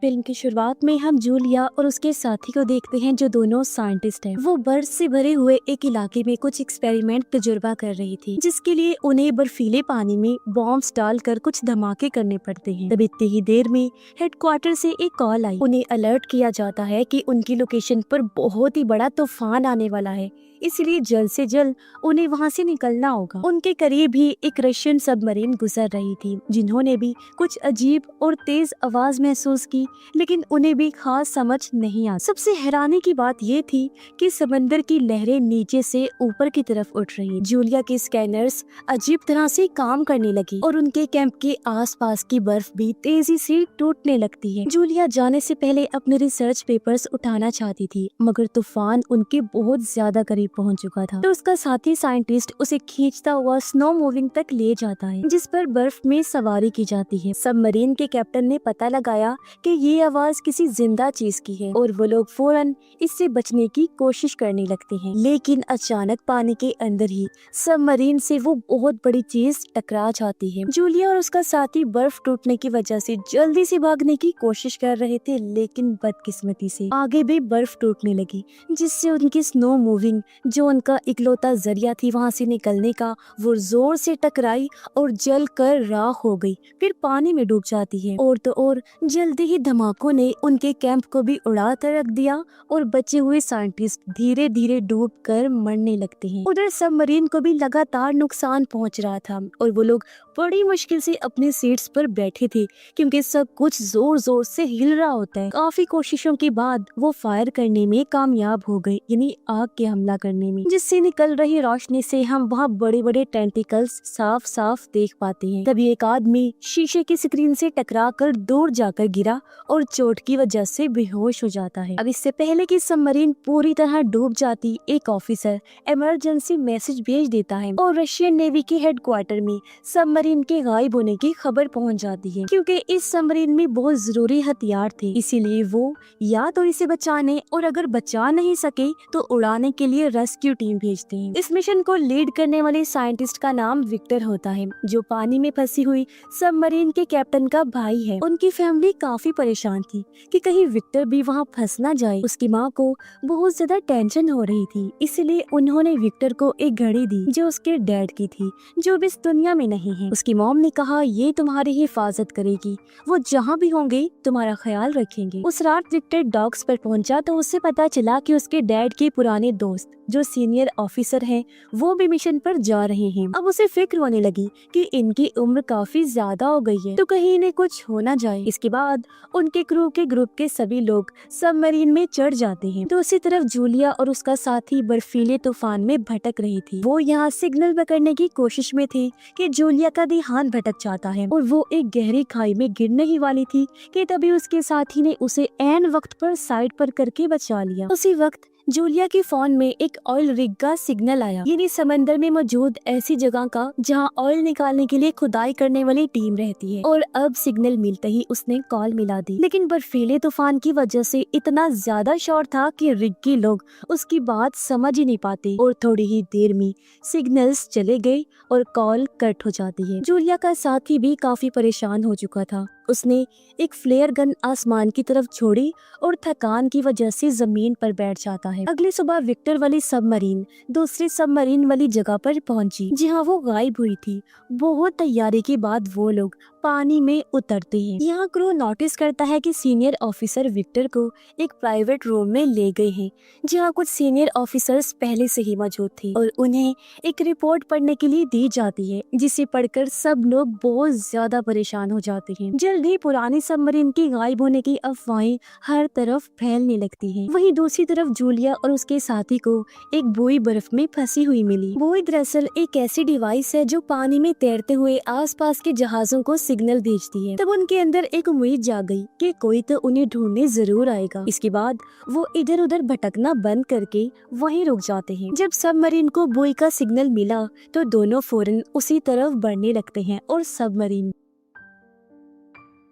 Film की शुरुआत में हम जूलिया और उसके साथी को देखते हैं जो दोनों साइंटिस्ट हैं। वो बर्फ से भरे हुए एक इलाके में कुछ एक्सपेरिमेंट तजुर्बा कर रही थी, जिसके लिए उन्हें बर्फीले पानी में बॉम्ब्स डालकर कुछ धमाके करने पड़ते हैं। तब इतनी ही देर में हेडक्वार्टर से एक कॉल आई। उन्हें अलर्ट किया जाता है कि उनकी लोकेशन पर बहुत ही बड़ा तूफान आने वाला है, इसलिए जल्द से जल्द उन्हें वहाँ से निकलना होगा। उनके करीब ही एक रशियन सबमरीन गुजर रही थी, जिन्होंने भी कुछ अजीब और तेज आवाज महसूस की, लेकिन उन्हें भी खास समझ नहीं आ। सबसे हैरानी की बात ये थी कि समंदर की लहरें नीचे से ऊपर की तरफ उठ रही। जूलिया के स्कैनर्स अजीब तरह से काम करने लगी और उनके कैंप के आसपास की बर्फ भी तेजी से टूटने लगती है। जूलिया जाने से पहले अपने रिसर्च पेपर्स उठाना चाहती थी, मगर तूफान उनके बहुत ज्यादा करीब पहुंच चुका था। तो उसका साथी साइंटिस्ट उसे खींचता हुआ स्नो मूविंग तक ले जाता है, जिस पर बर्फ में सवारी की जाती है। सबमरीन के कैप्टन ने पता लगाया कि ये आवाज किसी जिंदा चीज की है और वो लोग फौरन इससे बचने की कोशिश करने लगते हैं। लेकिन अचानक पानी के अंदर ही सबमरीन से वो बहुत बड़ी चीज टकरा जाती है। जूलिया और उसका साथी बर्फ टूटने की वजह से जल्दी से भागने की कोशिश कर रहे थे, लेकिन बदकिस्मती से आगे भी बर्फ टूटने लगी, जिससे उनकी स्नो मूविंग, जो उनका इकलौता जरिया थी वहाँ से निकलने का, वो जोर से टकराई और जल कर राख हो गई, फिर पानी में डूब जाती है। और तो और जल्दी ही धमाकों ने उनके कैंप को भी उड़ा कर रख दिया और बचे हुए साइंटिस्ट धीरे धीरे डूब कर मरने लगते हैं। उधर सबमरीन को भी लगातार नुकसान पहुंच रहा था और वो लोग बड़ी मुश्किल से अपने सीट्स पर बैठे थे, क्योंकि सब कुछ जोर जोर से हिल रहा होता है। काफी कोशिशों के बाद वो फायर करने में कामयाब हो गए, यानी आग के हमला करने में, जिससे निकल रही रोशनी से हम वहाँ बड़े बड़े टेंटिकल्स साफ साफ देख पाते हैं। तभी एक आदमी शीशे की स्क्रीन से टकराकर दूर जाकर गिरा और चोट की वजह से बेहोश हो जाता है। अब इससे पहले कि सबमरीन पूरी तरह डूब जाती, एक ऑफिसर इमरजेंसी मैसेज भेज देता है और रशियन नेवी के हेडक्वार्टर में सबमरीन के गायब होने की खबर पहुंच जाती है। क्योंकि इस सबमरीन में बहुत जरूरी हथियार थे, इसीलिए वो या तो इसे बचाने और अगर बचा नहीं सके तो उड़ाने के लिए रेस्क्यू टीम भेजते हैं। इस मिशन को लीड करने वाले साइंटिस्ट का नाम विक्टर होता है, जो पानी में फंसी हुई सबमरीन के कैप्टन का भाई है। उनकी फैमिली काफी परेशान थी कि कहीं विक्टर भी वहाँ फंस ना जाए। उसकी माँ को बहुत ज्यादा टेंशन हो रही थी, इसलिए उन्होंने विक्टर को एक घड़ी दी जो उसके डैड की थी, जो भी इस दुनिया में नहीं है। उसकी मॉम ने कहा, ये तुम्हारी हिफाजत करेगी, वो जहाँ भी होंगे तुम्हारा ख्याल रखेंगे। उस रात विक्टर डॉक्स पर पहुंचा तो उससे पता चला कि उसके डैड के पुराने दोस्त जो सीनियर ऑफिसर हैं, वो भी मिशन पर जा रहे हैं। अब उसे फिक्र होने लगी कि इनकी उम्र काफी ज्यादा हो गई है, तो कहीं इन्हें कुछ हो ना जाए। इसके बाद उनके क्रू के ग्रुप के सभी लोग सबमरीन में चढ़ जाते हैं। दूसरी तरफ जूलिया और उसका साथी बर्फीले तूफान में भटक रही थी। वो यहाँ सिग्नल पकड़ने की कोशिश में थे कि जूलिया का ध्यान भटक जाता है और वो एक गहरी खाई में गिरने ही वाली थी कि तभी उसके साथी ने उसे ऐन वक्त पर साइड पर करके बचा लिया। उसी वक्त जूलिया के फोन में एक ऑयल रिग का सिग्नल आया, यानी समंदर में मौजूद ऐसी जगह का जहां ऑयल निकालने के लिए खुदाई करने वाली टीम रहती है। और अब सिग्नल मिलते ही उसने कॉल मिला दी, लेकिन बर्फीले तूफान की वजह से इतना ज्यादा शोर था कि रिग के लोग उसकी बात समझ ही नहीं पाते और थोड़ी ही देर में सिग्नल्स चले गए और कॉल कट हो जाती है। जूलिया का साथी भी काफी परेशान हो चुका था। उसने एक फ्लेयर गन आसमान की तरफ छोड़ी और थकान की वजह से जमीन पर बैठ जाता है। अगली सुबह विक्टर वाली सबमरीन दूसरी सबमरीन वाली जगह पर पहुंची, जहां वो गायब हुई थी। बहुत तैयारी के बाद वो लोग पानी में उतरते हैं। यहाँ क्रू नोटिस करता है कि सीनियर ऑफिसर विक्टर को एक प्राइवेट रूम में ले गए हैं, जहाँ कुछ सीनियर ऑफिसर्स पहले से ही मौजूद थे और उन्हें एक रिपोर्ट पढ़ने के लिए दी जाती है, जिसे पढ़कर सब लोग बहुत ज्यादा परेशान हो जाते हैं। जल्द ही पुरानी सबमरीन की गायब होने की अफवाहें हर तरफ फैलने लगती हैं। वहीं दूसरी तरफ जूलिया और उसके साथी को एक बुई बर्फ में फंसी हुई मिली। बुई दरअसल एक ऐसी डिवाइस है जो पानी में तैरते हुए आसपास के जहाजों को सिग्नल भेजती है। तब उनके अंदर एक उम्मीद जाग गई कि कोई तो उन्हें ढूंढने जरूर आएगा। इसके बाद वो इधर उधर भटकना बंद करके वहीं रुक जाते हैं। जब सबमरीन को बुई का सिग्नल मिला तो दोनों फौरन उसी तरफ बढ़ने लगते हैं और सबमरीन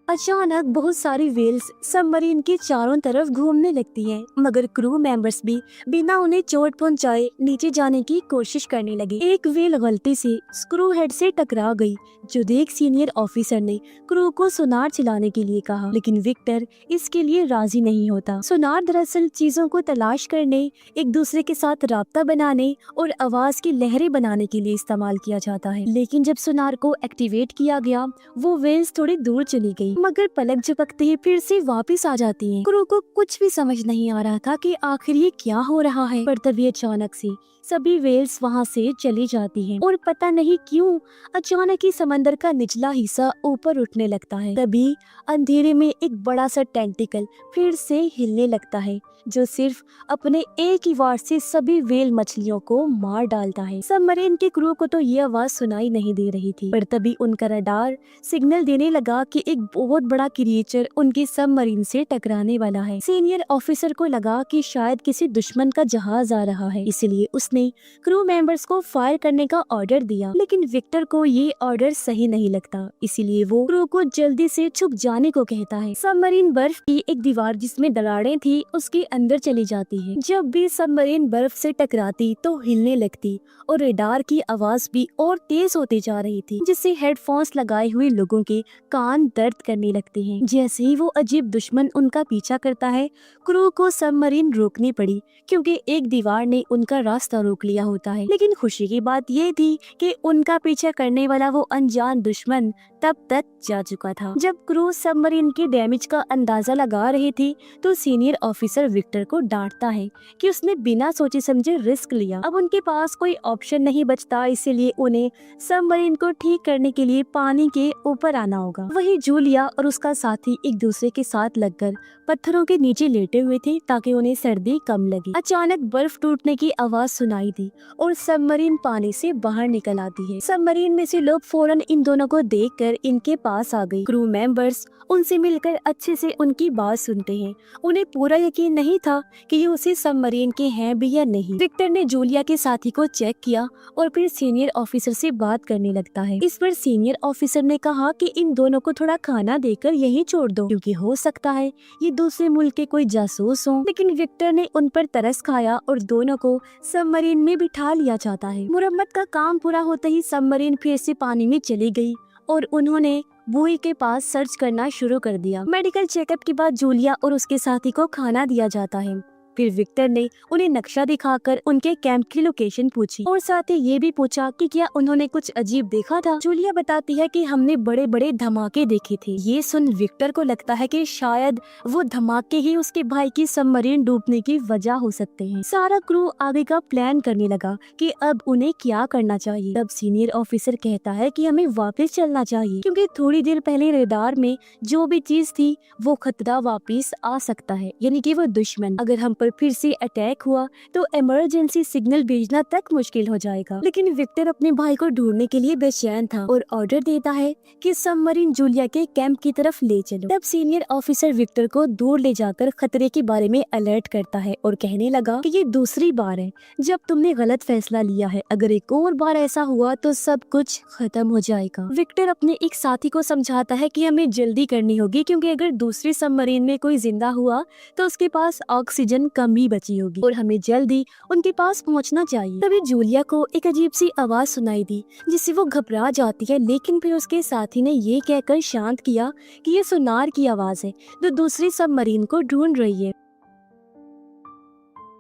अचानक बहुत सारी वेल्स सबमरीन के चारों तरफ घूमने लगती हैं, मगर क्रू मेंबर्स भी बिना उन्हें चोट पहुंचाए नीचे जाने की कोशिश करने लगे। एक वेल गलती से स्क्रू हेड से टकरा गई, जो देख सीनियर ऑफिसर ने क्रू को सोनार चलाने के लिए कहा, लेकिन विक्टर इसके लिए राजी नहीं होता। सोनार दरअसल चीजों को तलाश करने, एक दूसरे के साथ राब्ता बनाने और आवाज की लहरें बनाने के लिए इस्तेमाल किया जाता है। लेकिन जब सोनार को एक्टिवेट किया गया, वो वेल्स थोड़ी दूर चली गई, मगर पलक झपकते ही फिर से वापस आ जाती हैं। क्रू को कुछ भी समझ नहीं आ रहा था कि आखिर ये क्या हो रहा है, पर तभी अचानक से सभी वेल्स वहाँ से चली जाती हैं और पता नहीं क्यों अचानक ही समंदर का निचला हिस्सा ऊपर उठने लगता है। तभी अंधेरे में एक बड़ा सा टेंटिकल फिर से हिलने लगता है, जो सिर्फ अपने एक ही वार से सभी वेल मछलियों को मार डालता है। सबमरीन के क्रू को तो ये आवाज सुनाई नहीं दे रही थी, पर तभी उनका रडार सिग्नल देने लगा कि एक बहुत बड़ा क्रिएचर उनके सबमरीन से टकराने वाला है। सीनियर ऑफिसर को लगा कि शायद किसी दुश्मन का जहाज आ रहा है, इसलिए उसने क्रू मेंबर्स को फायर करने का ऑर्डर दिया। लेकिन विक्टर को ये ऑर्डर सही नहीं लगता, इसीलिए वो क्रू को जल्दी से छुप जाने को कहता है। सबमरीन बर्फ की एक दीवार जिसमें दरारें थी उसके अंदर चली जाती है। जब भी सबमरीन बर्फ से टकराती तो हिलने लगती और रडार की आवाज भी और तेज होती जा रही थी, जिससे हेडफोन्स लगाए हुए लोगों के कान दर्द करने लगते हैं। जैसे ही वो अजीब दुश्मन उनका पीछा करता है, क्रू को सबमरीन रोकनी पड़ी, क्योंकि एक दीवार ने उनका रास्ता रोक लिया होता है। लेकिन खुशी की बात ये थी कि उनका पीछा करने वाला वो अनजान दुश्मन तब तक जा चुका था। जब क्रू सबमरीन के डैमेज का अंदाजा लगा रही थी, तो सीनियर ऑफिसर विक्टर को डांटता है कि उसने बिना सोचे समझे रिस्क लिया। अब उनके पास कोई ऑप्शन नहीं बचता, इसीलिए उन्हें सबमरीन को ठीक करने के लिए पानी के ऊपर आना होगा। वही जूलिया और उसका साथी एक दूसरे के साथ लगकर पत्थरों के नीचे लेटे हुए थे ताकि उन्हें सर्दी कम लगे। अचानक बर्फ टूटने की आवाज सुनाई दी और सबमरीन पानी से बाहर निकल आती है। सबमरीन में से लोग फौरन इन दोनों को देखकर इनके पास आ गए। क्रू मेंबर्स उनसे मिलकर अच्छे से उनकी बात सुनते हैं। उन्हें पूरा यकीन नहीं था कि ये उसी सबमरीन के हैं भी या नहीं। विक्टर ने जूलिया के साथी को चेक किया और फिर सीनियर ऑफिसर से बात करने लगता है। इस पर सीनियर ऑफिसर ने कहा कि इन दोनों को थोड़ा खाना देकर यहीं छोड़ दो, क्योंकि हो सकता है ये दूसरे मुल्क के कोई जासूस हों। लेकिन विक्टर ने उन पर तरस खाया और दोनों को सबमरीन में बिठा लिया जाता है। मुरम्मत का काम पूरा होते ही सबमरीन फिर से पानी में चली गई और उन्होंने बुई के पास सर्च करना शुरू कर दिया। मेडिकल चेकअप के बाद जूलिया और उसके साथी को खाना दिया जाता है। फिर विक्टर ने उन्हें नक्शा दिखाकर उनके कैंप की लोकेशन पूछी और साथ ही ये भी पूछा कि क्या उन्होंने कुछ अजीब देखा था। जूलिया बताती है कि हमने बड़े बड़े धमाके देखे थे। ये सुन विक्टर को लगता है कि शायद वो धमाके ही उसके भाई की सबमरीन डूबने की वजह हो सकते हैं। सारा क्रू आगे का प्लान करने लगा कि अब उन्हें क्या करना चाहिए। तब सीनियर ऑफिसर कहता है कि हमें वापस चलना चाहिए, क्योंकि थोड़ी देर पहले रडार में जो भी चीज थी वो खतरा वापस आ सकता है, यानी कि वो दुश्मन। अगर हम फिर से अटैक हुआ तो इमरजेंसी सिग्नल भेजना तक मुश्किल हो जाएगा। लेकिन विक्टर अपने भाई को ढूंढने के लिए बेचैन था और ऑर्डर देता है कि सबमरीन जूलिया के कैंप की तरफ ले चलो। तब सीनियर ऑफिसर विक्टर को दूर ले जाकर खतरे के बारे में अलर्ट करता है और कहने लगा कि ये दूसरी बार है जब तुमने गलत फैसला लिया है। अगर एक और बार ऐसा हुआ तो सब कुछ खत्म हो जाएगा। विक्टर अपने एक साथी को समझाता है कि हमें जल्दी करनी होगी, क्योंकि अगर दूसरी सबमरीन में कोई जिंदा हुआ तो उसके पास ऑक्सीजन कम ही बची होगी और हमें जल्दी उनके पास पहुंचना चाहिए। तभी जूलिया को एक अजीब सी आवाज सुनाई दी, जिससे वो घबरा जाती है। लेकिन फिर उसके साथी ने ये कहकर शांत किया कि ये सोनार की आवाज है जो दूसरी सबमरीन को ढूंढ रही है।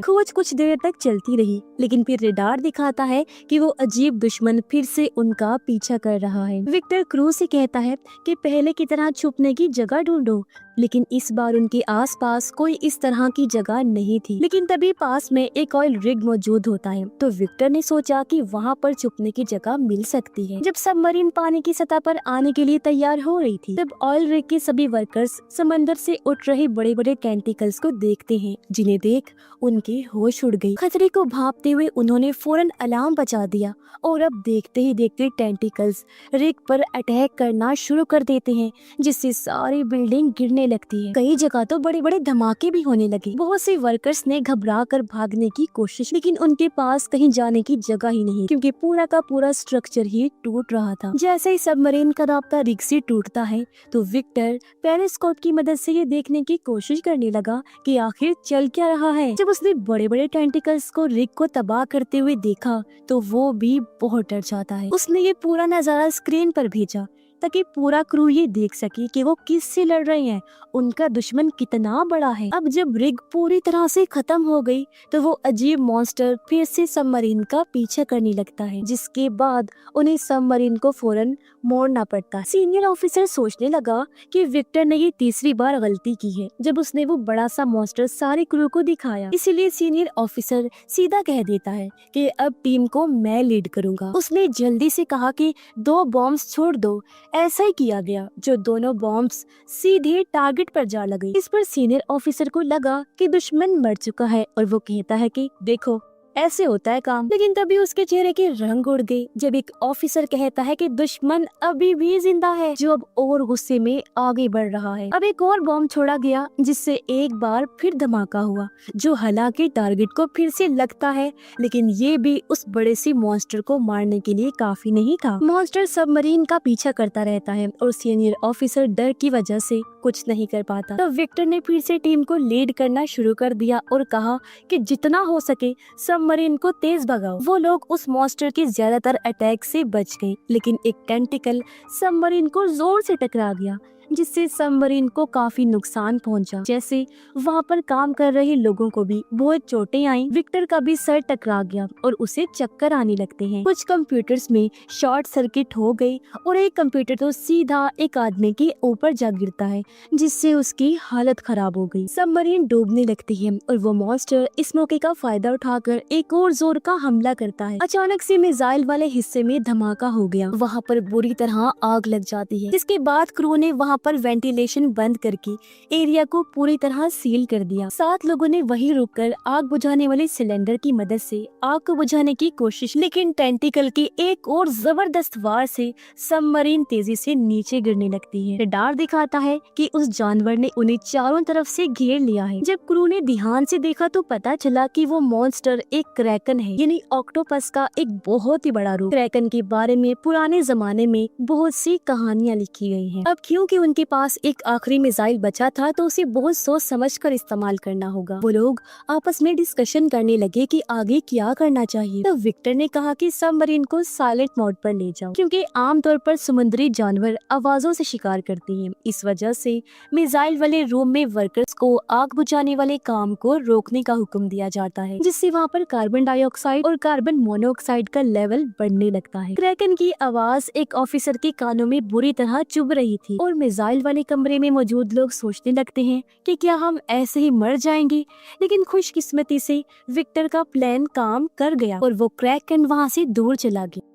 खोज कुछ देर तक चलती रही, लेकिन फिर रडार दिखाता है कि वो अजीब दुश्मन फिर से उनका पीछा कर रहा है। विक्टर क्रू से कहता है कि पहले की तरह छुपने की जगह ढूंढो, लेकिन इस बार उनके आसपास कोई इस तरह की जगह नहीं थी। लेकिन तभी पास में एक ऑयल रिग मौजूद होता है, तो विक्टर ने सोचा कि वहाँ पर छुपने की जगह मिल सकती है। जब सबमरीन पानी की सतह पर आने के लिए तैयार हो रही थी, तब ऑयल रिग के सभी वर्कर्स समंदर से उठ रहे बड़े बड़े टेंटिकल्स को देखते हैं, जिन्हें देख उनके होश उड़ गई। खतरे को भांपते हुए उन्होंने फौरन अलार्म बजा दिया और अब देखते ही देखते टेंटिकल्स रिग पर अटैक करना शुरू कर देते हैं, जिससे सारी बिल्डिंग गिरने लगती है। कई जगह तो बड़े बड़े धमाके भी होने लगे। बहुत से वर्कर्स ने घबरा कर भागने की कोशिश, लेकिन उनके पास कहीं जाने की जगह ही नहीं, क्योंकि पूरा का पूरा स्ट्रक्चर ही टूट रहा था। जैसे ही सबमरीन का रास्ता रिग से टूटता है तो विक्टर पेरिस्कोप की मदद से ये देखने की कोशिश करने लगा कि आखिर चल क्या रहा है। जब उसने बड़े बड़े टेंटिकल्स को रिग को तबाह करते हुए देखा तो वो भी बहुत डर जाता है। उसने ये पूरा नजारा स्क्रीन पर भेजा ताकि पूरा क्रू ये देख सके कि वो किससे लड़ रहे हैं, उनका दुश्मन कितना बड़ा है। अब जब रिग पूरी तरह से खत्म हो गई तो वो अजीब मॉन्स्टर फिर से सबमरीन का पीछा करने लगता है, जिसके बाद उन्हें सबमरीन को फौरन मोड़ना पड़ता है। सीनियर ऑफिसर सोचने लगा कि विक्टर ने ये तीसरी बार गलती की है जब उसने वो बड़ा सा मॉन्स्टर सारे क्रू को दिखाया। इसीलिए सीनियर ऑफिसर सीधा कह देता है कि अब टीम को मैं लीड करूंगा। उसने जल्दी से कहा कि 2 बॉम्ब्स छोड़ दो। ऐसा ही किया गया, जो दोनों बॉम्ब्स सीधे टारगेट पर जा लगे। इस पर सीनियर ऑफिसर को लगा कि दुश्मन मर चुका है और वो कहता है कि देखो ऐसे होता है काम। लेकिन तभी उसके चेहरे के रंग उड़ गए जब एक ऑफिसर कहता है कि दुश्मन अभी भी जिंदा है, जो अब और गुस्से में आगे बढ़ रहा है। अब एक और बॉम्ब छोड़ा गया जिससे एक बार फिर धमाका हुआ, जो हालांकि टारगेट को फिर से लगता है, लेकिन ये भी उस बड़े सी मॉन्स्टर को मारने के लिए काफी नहीं था। मॉन्स्टर सबमरीन का पीछा करता रहता है और सीनियर ऑफिसर डर की वजह से कुछ नहीं कर पाता। तब विक्टर ने फिर से टीम को लीड करना शुरू कर दिया और कहा कि जितना हो सके सबमरीन को तेज भगाओ। वो लोग उस मॉन्स्टर के ज्यादातर अटैक से बच गए, लेकिन एक टेंटिकल सबमरीन को जोर से टकरा गया, जिससे सबमरीन को काफी नुकसान पहुंचा। जैसे वहाँ पर काम कर रहे लोगों को भी बहुत चोटें आई। विक्टर का भी सर टकरा गया और उसे चक्कर आने लगते हैं। कुछ कंप्यूटर्स में शॉर्ट सर्किट हो गई और एक कंप्यूटर तो सीधा एक आदमी के ऊपर जा गिरता है, जिससे उसकी हालत खराब हो गई। सबमरीन डूबने लगती है और वो मॉन्स्टर इस मौके का फायदा उठाकर एक और जोर का हमला करता है। अचानक से मिसाइल वाले हिस्से में धमाका हो गया। वहाँ पर बुरी तरह आग लग जाती है, जिसके बाद क्रू ने वहाँ पर वेंटिलेशन बंद करके एरिया को पूरी तरह सील कर दिया। 7 लोगों ने वहीं रुककर आग बुझाने वाले सिलेंडर की मदद से आग को बुझाने की कोशिश, लेकिन टेंटिकल की एक और जबरदस्त वार से सबमरीन तेजी से नीचे गिरने लगती है। रडार दिखाता है कि उस जानवर ने उन्हें चारों तरफ से घेर लिया है। जब क्रू ने ध्यान से देखा तो पता चला कि वो मॉन्स्टर एक क्रैकन है, यानी ऑक्टोपस का एक बहुत ही बड़ा रूप। क्रैकन के बारे में पुराने जमाने में बहुत सी कहानियाँ लिखी गई हैं। अब क्योंकि उनके पास एक आखिरी मिसाइल बचा था तो उसे बहुत सोच समझ कर इस्तेमाल करना होगा। वो लोग आपस में डिस्कशन करने लगे कि आगे क्या करना चाहिए। तो विक्टर ने कहा कि सबमरीन को साइलेंट मोड पर ले जाओ, क्योंकि आमतौर पर समुद्री जानवर आवाजों से शिकार करते हैं। इस वजह से मिसाइल वाले रूम में वर्कर्स को आग बुझाने वाले काम को रोकने का हुक्म दिया जाता है, जिससे वहाँ पर कार्बन डाइऑक्साइड और कार्बन मोनोऑक्साइड का लेवल बढ़ने लगता है। क्रैकन की आवाज एक ऑफिसर के कानों में बुरी तरह चुभ रही थी और मिसाइल वाले कमरे में मौजूद लोग सोचने लगते हैं कि क्या हम ऐसे ही मर जाएंगे। लेकिन खुशकिस्मती से विक्टर का प्लान काम कर गया और वो क्रैकन वहाँ से दूर चला गया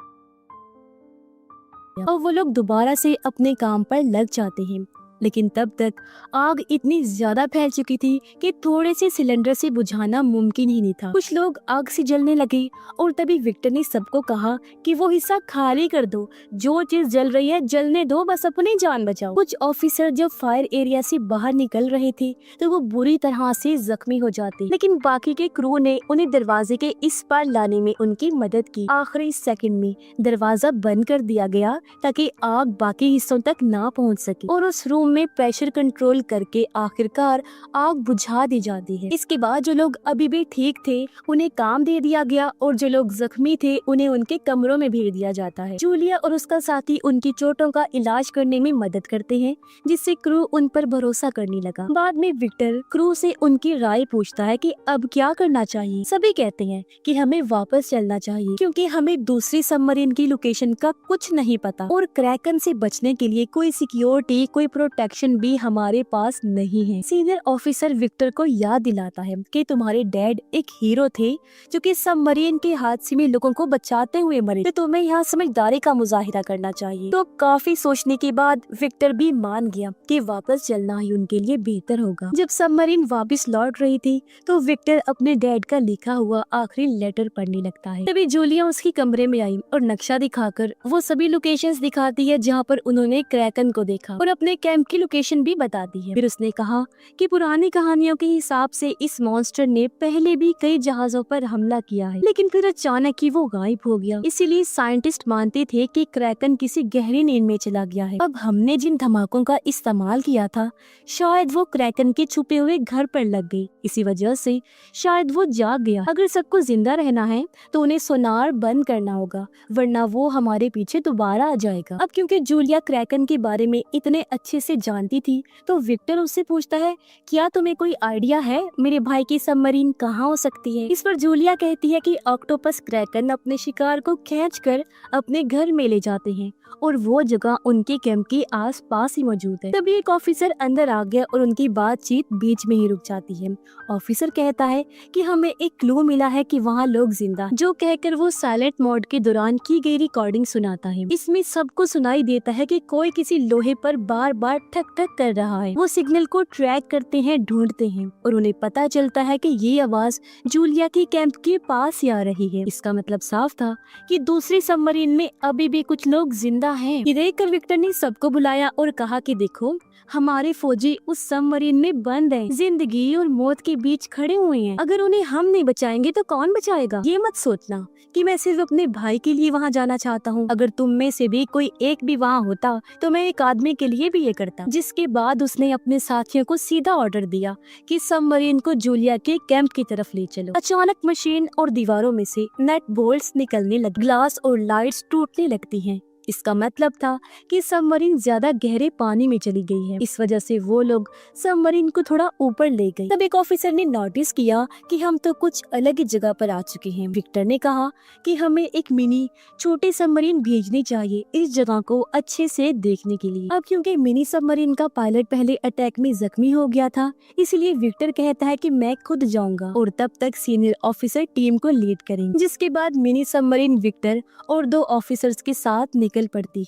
और वो लोग दोबारा से अपने काम पर लग जाते हैं। लेकिन तब तक आग इतनी ज्यादा फैल चुकी थी कि थोड़े से सिलेंडर से बुझाना मुमकिन ही नहीं था। कुछ लोग आग से जलने लगे और तभी विक्टर ने सबको कहा कि वो हिस्सा खाली कर दो, जो चीज जल रही है जलने दो, बस अपनी जान बचाओ। कुछ ऑफिसर जब फायर एरिया से बाहर निकल रहे थे तो वो बुरी तरह से जख्मी हो जाते, लेकिन बाकी के क्रू ने उन्हें दरवाजे के इस पार लाने में उनकी मदद की। आखिरी सेकंड में दरवाजा बंद कर दिया गया ताकि आग बाकी हिस्सों तक ना पहुंच सके और उस रूम में प्रेशर कंट्रोल करके आखिरकार आग बुझा दी जाती है। इसके बाद जो लोग अभी भी ठीक थे उन्हें काम दे दिया गया और जो लोग जख्मी थे उन्हें उनके कमरों में भेज दिया जाता है। जूलिया और उसका साथी उनकी चोटों का इलाज करने में मदद करते हैं, जिससे क्रू उन पर भरोसा करने लगा। बाद में विक्टर क्रू से उनकी राय पूछता है कि अब क्या करना चाहिए। सभी कहते हैं कि हमें वापस चलना चाहिए, क्योंकि हमें दूसरी सबमरीन की लोकेशन का कुछ नहीं पता और क्रैकन से बचने के लिए कोई सिक्योरिटी, कोई प्रोटेक्शन भी हमारे पास नहीं है। सीनियर ऑफिसर विक्टर को याद दिलाता है कि तुम्हारे डैड एक हीरो थे जो कि सबमरीन के हादसे में लोगों को बचाते हुए मरे, तो तुम्हें यहाँ समझदारी का मुजाहिरा करना चाहिए। तो काफी सोचने के बाद विक्टर भी मान गया कि वापस चलना ही उनके लिए बेहतर होगा। जब सबमरीन वापस लौट रही थी तो विक्टर अपने डैड का लिखा हुआ आखिरी लेटर पढ़ने लगता है। तभी जूलिया उसके कमरे में आई और नक्शा दिखाकर वो सभी लोकेशंस दिखाती है जहाँ पर उन्होंने क्रैकन को देखा और अपने कैंप कैंप की लोकेशन भी बता दी है। फिर उसने कहा कि पुरानी कहानियों के हिसाब से इस मॉन्स्टर ने पहले भी कई जहाजों पर हमला किया है, लेकिन फिर अचानक ही वो गायब हो गया। इसीलिए साइंटिस्ट मानते थे कि क्रैकन किसी गहरी नींद में चला गया है। अब हमने जिन धमाकों का इस्तेमाल किया था, शायद वो क्रैकन के छुपे हुए घर पर लग गई। इसी वजह से शायद वो जाग गया। अगर सबको जिंदा रहना है तो उन्हें सोनार बंद करना होगा, वरना वो हमारे पीछे दोबारा आ जाएगा। अब क्योंकि जूलिया क्रैकन के बारे में इतने अच्छे से जानती थी, तो विक्टर उससे पूछता है, क्या तुम्हें कोई आइडिया है मेरे भाई की सबमरीन कहाँ हो सकती है? इस पर जूलिया कहती है कि ऑक्टोपस क्रैकन अपने शिकार को खींचकर अपने घर में ले जाते हैं और वो जगह उनके कैंप के आसपास ही मौजूद है। तभी एक ऑफिसर अंदर आ गया और उनकी बातचीत बीच में ही रुक जाती है। ऑफिसर कहता है कि हमें एक क्लू मिला है कि वहाँ लोग जिंदा, जो कहकर वो साइलेंट मोड के दौरान की गई रिकॉर्डिंग सुनाता है। इसमें सबको सुनाई देता है कि कोई किसी लोहे पर बार बार ठक ठक कर रहा है। वो सिग्नल को ट्रैक करते हैं, ढूंढते हैं और उन्हें पता चलता है कि ये आवाज जूलिया के कैंप के पास ही आ रही है। इसका मतलब साफ था कि दूसरी सबमरीन में अभी भी कुछ लोग जिंदा हैं। ये देखकर विक्टर ने सबको बुलाया और कहा कि देखो, हमारे फौजी उस सबमरीन में बंद हैं, जिंदगी और मौत के बीच खड़े हुए हैं। अगर उन्हें हम नहीं बचाएंगे तो कौन बचाएगा? ये मत सोचना कि मैं सिर्फ अपने भाई के लिए वहाँ जाना चाहता हूँ। अगर तुम में से भी कोई एक भी वहाँ होता तो मैं एक आदमी के लिए भी ये करता। जिसके बाद उसने अपने साथियों को सीधा ऑर्डर दिया कि सबमरीन को जूलिया के कैंप की तरफ ले चलो। अचानक मशीन और दीवारों में से नट बोल्ट्स निकलने लगे, ग्लास और लाइट्स टूटने लगती हैं। इसका मतलब था कि सबमरीन ज्यादा गहरे पानी में चली गई है। इस वजह से वो लोग सबमरीन को थोड़ा ऊपर ले गए। तब एक ऑफिसर ने नोटिस किया कि हम तो कुछ अलग ही जगह पर आ चुके हैं। विक्टर ने कहा कि हमें एक मिनी छोटी सबमरीन भेजनी चाहिए इस जगह को अच्छे से देखने के लिए। अब क्योंकि मिनी सबमरीन का पायलट पहले अटैक में जख्मी हो गया था, इसलिए विक्टर कहता है कि मैं खुद जाऊंगा और तब तक सीनियर ऑफिसर टीम को लीड करेंगे। जिसके बाद मिनी सबमरीन विक्टर और 2 ऑफिसर्स के साथ निकल पड़ती।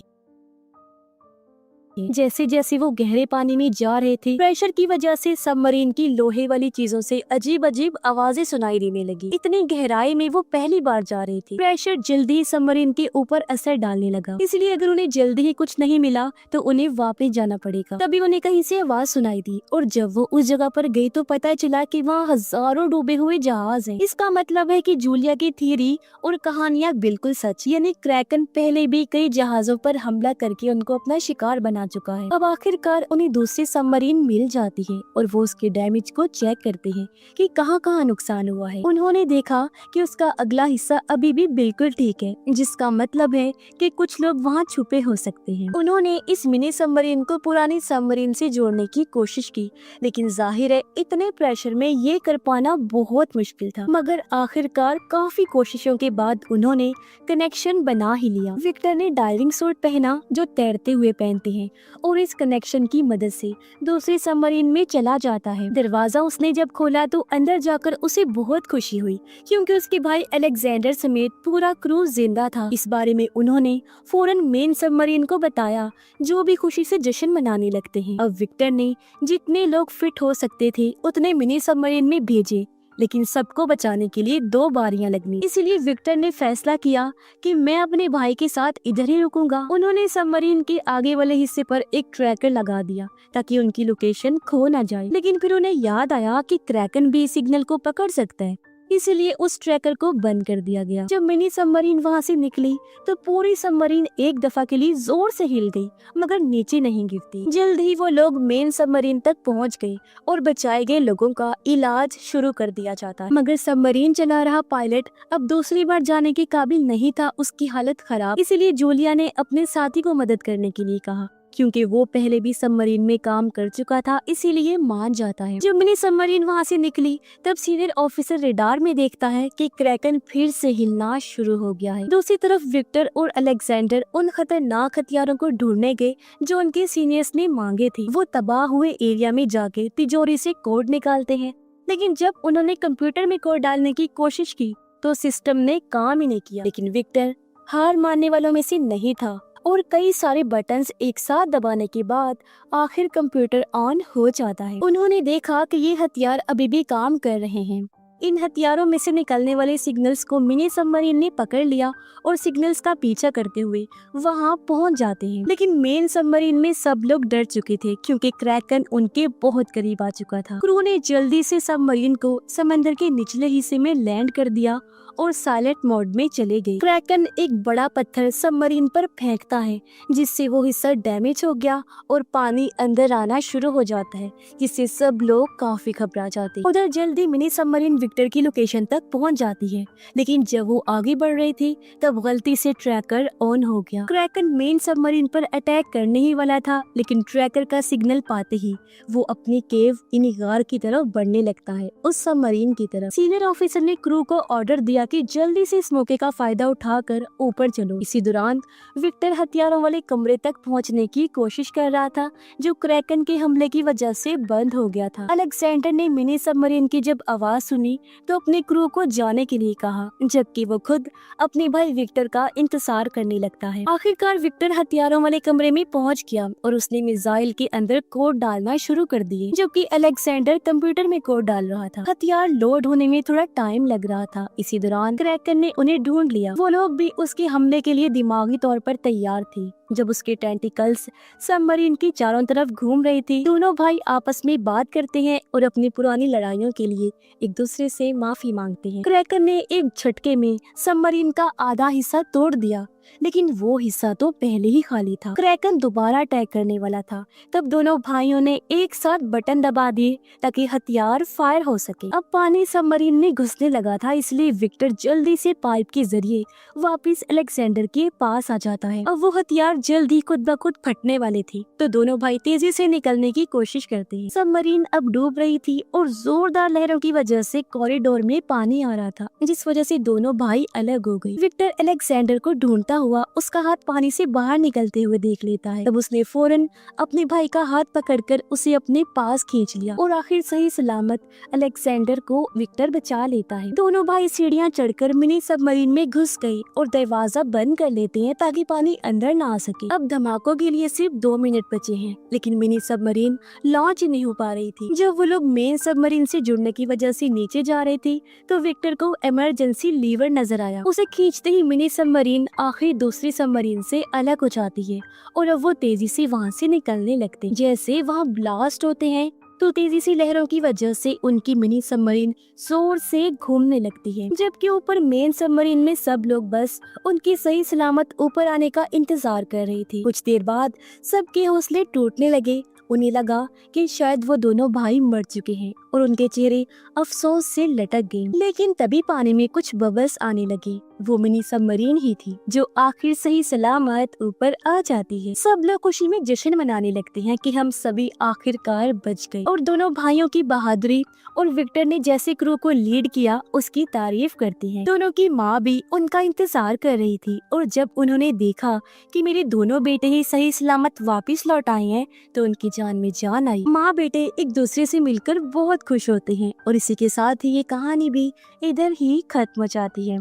जैसे जैसे वो गहरे पानी में जा रहे थे, प्रेशर की वजह से सबमरीन की लोहे वाली चीजों से अजीब अजीब आवाजें सुनाई देने लगी। इतनी गहराई में वो पहली बार जा रहे थे। प्रेशर जल्दी सबमरीन के ऊपर असर डालने लगा, इसलिए अगर उन्हें जल्दी ही कुछ नहीं मिला तो उन्हें वापस जाना पड़ेगा। तभी उन्हें कहीं से आवाज सुनाई दी और जब वो उस जगह पर गई तो पता चला कि वहाँ हजारों डूबे हुए जहाज हैं। इसका मतलब है कि जूलिया की थ्योरी और कहानियां बिल्कुल सच, यानी क्रैकन पहले भी कई जहाजों पर हमला करके उनको अपना शिकार बना चुका है। अब आखिरकार उन्हें दूसरी सबमरीन मिल जाती है और वो उसके डैमेज को चेक करते हैं कि कहाँ नुकसान हुआ है। उन्होंने देखा कि उसका अगला हिस्सा अभी भी बिल्कुल ठीक है, जिसका मतलब है कि कुछ लोग वहाँ छुपे हो सकते हैं। उन्होंने इस मिनी सबमरीन को पुरानी सबमरीन से जोड़ने की कोशिश की, लेकिन जाहिर है इतने प्रेशर में ये कर पाना बहुत मुश्किल था। मगर आखिरकार काफी कोशिशों के बाद उन्होंने कनेक्शन बना ही लिया। विक्टर ने डाइविंग सूट पहना जो तैरते हुए पहनते हैं और इस कनेक्शन की मदद से दूसरी सबमरीन में चला जाता है। दरवाजा उसने जब खोला तो अंदर जाकर उसे बहुत खुशी हुई, क्योंकि उसके भाई अलेक्जेंडर समेत पूरा क्रू जिंदा था। इस बारे में उन्होंने फौरन मेन सबमरीन को बताया, जो भी खुशी से जश्न मनाने लगते हैं। अब विक्टर ने जितने लोग फिट हो सकते थे उतने मिनी सबमरीन में भेजे, लेकिन सबको बचाने के लिए 2 बारियां लगनी। इसलिए विक्टर ने फैसला किया कि मैं अपने भाई के साथ इधर ही रुकूंगा। उन्होंने सबमरीन के आगे वाले हिस्से पर एक ट्रैकर लगा दिया ताकि उनकी लोकेशन खो ना जाए। लेकिन फिर उन्हें याद आया कि क्रैकन भी सिग्नल को पकड़ सकता है, इसलिए उस ट्रैकर को बंद कर दिया गया। जब मिनी सबमरीन वहाँ से निकली तो पूरी सबमरीन एक दफा के लिए जोर से हिल गई, मगर नीचे नहीं गिरती। जल्द ही वो लोग मेन सबमरीन तक पहुँच गए और बचाए गए लोगों का इलाज शुरू कर दिया जाता। मगर सबमरीन चला रहा पायलट अब दूसरी बार जाने के काबिल नहीं था, उसकी हालत खराब। इसीलिए जूलिया ने अपने साथी को मदद करने के लिए कहा, क्योंकि वो पहले भी सबमरीन में काम कर चुका था, इसीलिए मान जाता है। जब मिनी सबमरीन वहाँ से निकली तब सीनियर ऑफिसर रेडार में देखता है कि क्रैकन फिर से हिलना शुरू हो गया है। दूसरी तरफ विक्टर और अलेक्जेंडर उन खतरनाक हथियारों को ढूंढने गए जो उनके सीनियर्स ने मांगे थे। वो तबाह हुए एरिया में जाके तिजोरी से कोड निकालते हैं, लेकिन जब उन्होंने कंप्यूटर में कोड डालने की कोशिश की तो सिस्टम ने काम ही नहीं किया। लेकिन विक्टर हार मानने वालों में से नहीं था और कई सारे बटन्स एक साथ दबाने के बाद आखिर कंप्यूटर ऑन हो जाता है। उन्होंने देखा कि ये हथियार अभी भी काम कर रहे हैं इन हथियारों में से निकलने वाले सिग्नल्स को मिनी सबमरीन ने पकड़ लिया और सिग्नल्स का पीछा करते हुए वहां पहुंच जाते हैं। लेकिन मेन सबमरीन में सब लोग डर चुके थे क्योंकि क्रैकन उनके बहुत करीब आ चुका था। क्रू ने जल्दी से सबमरीन को समंदर के निचले हिस्से में लैंड कर दिया और साइलेंट मोड में चले गए। क्रैकन एक बड़ा पत्थर सबमरीन पर फेंकता है जिससे वो हिस्सा डैमेज हो गया और पानी अंदर आना शुरू हो जाता है, जिससे सब लोग काफी घबरा जाते हैं। उधर जल्दी मिनी सबमरीन विक्टर की लोकेशन तक पहुंच जाती है, लेकिन जब वो आगे बढ़ रही थी तब गलती से ट्रैकर ऑन हो गया। क्रैकन मेन सबमरीन पर अटैक करने ही वाला था, लेकिन ट्रैकर का सिग्नल पाते ही वो अपनी केव इन गार की तरफ बढ़ने लगता है, उस सबमरीन की तरफ। सीनियर ऑफिसर ने क्रू को ऑर्डर दिया कि जल्दी से इस मौके का फायदा उठाकर ऊपर चलो। इसी दौरान विक्टर हथियारों वाले कमरे तक पहुंचने की कोशिश कर रहा था, जो क्रैकन के हमले की वजह से बंद हो गया था। अलेक्जेंडर ने मिनी सबमरीन की जब आवाज सुनी तो अपने क्रू को जाने के लिए कहा, जबकि वो खुद अपने भाई विक्टर का इंतजार करने लगता है। आखिरकार विक्टर हथियारों वाले कमरे में पहुंच गया और उसने मिसाइल के अंदर कोड डालना शुरू कर दिए, जबकि अलेक्जेंडर कंप्यूटर में कोड डाल रहा था। हथियार लोड होने में थोड़ा टाइम लग रहा था। इसी दौरान क्रैकन ने उन्हें ढूंढ लिया। वो लोग भी उसके हमले के लिए दिमागी तौर पर तैयार थे। जब उसके टेंटिकल्स सबमरीन की चारों तरफ घूम रही थी, दोनों भाई आपस में बात करते हैं और अपनी पुरानी लड़ाइयों के लिए एक दूसरे से माफी मांगते हैं। क्रैकन ने एक झटके में सबमरीन का आधा हिस्सा तोड़ दिया, लेकिन वो हिस्सा तो पहले ही खाली था। क्रैकन दोबारा अटैक करने वाला था, तब दोनों भाइयों ने एक साथ बटन दबा दिए ताकि हथियार फायर हो सके। अब पानी सबमरीन में घुसने लगा था, इसलिए विक्टर जल्दी से पाइप के जरिए वापस अलेक्जेंडर के पास आ जाता है। अब वो हथियार जल्दी खुद ब खुद फटने वाले थे, तो दोनों भाई तेजी से निकलने की कोशिश करते हैं। सबमरीन अब डूब रही थी और जोरदार लहरों की वजह से कॉरिडोर में पानी आ रहा था, जिस वजह से दोनों भाई अलग हो गए। विक्टर अलेक्जेंडर को ढूंढता हुआ उसका हाथ पानी से बाहर निकलते हुए देख लेता है। तब उसने फौरन अपने भाई का हाथ पकड़कर उसे अपने पास खींच लिया और आखिर सही सलामत अलेक्जेंडर को विक्टर बचा लेता है। दोनों भाई सीढ़ियां चढ़कर मिनी सबमरीन में घुस गए और दरवाजा बंद कर लेते हैं ताकि पानी अंदर ना आ सके। अब धमाकों के लिए सिर्फ 2 मिनट बचे हैं, लेकिन मिनी सबमरीन लॉन्च नहीं हो पा रही थी। जब वो लोग मेन सबमरीन से जुड़ने की वजह से नीचे जा रहे थे तो विक्टर को इमरजेंसी लीवर नजर आया। उसे खींचते ही मिनी सबमरीन आखिर दूसरी सबमरीन से अलग हो जाती है और अब वो तेजी से वहाँ से निकलने लगते हैं। जैसे वहाँ ब्लास्ट होते हैं तो तेजी से लहरों की वजह से उनकी मिनी सबमरीन जोर से घूमने लगती है, जबकि ऊपर मेन सबमरीन में सब लोग बस उनकी सही सलामत ऊपर आने का इंतजार कर रही थी। कुछ देर बाद सबके हौसले टूटने लगे। उन्हें लगा कि शायद वो दोनों भाई मर चुके हैं और उनके चेहरे अफसोस से लटक गए। लेकिन तभी पानी में कुछ बबल्स आने लगे। वो मिनी सबमरीन ही थी जो आखिर सही सलामत ऊपर आ जाती है। सब लोग खुशी में जश्न मनाने लगते हैं कि हम सभी आखिरकार बच गए और दोनों भाइयों की बहादुरी और विक्टर ने जैसे क्रू को लीड किया उसकी तारीफ करती हैं। दोनों की माँ भी उनका इंतजार कर रही थी और जब उन्होंने देखा कि मेरे दोनों बेटे ही सही सलामत वापस लौट आए हैं तो उनकी जान में जान आई। माँ बेटे एक दूसरे से मिलकर बहुत खुश होते हैं और इसी के साथ ही ये कहानी भी इधर ही खत्म हो जाती है।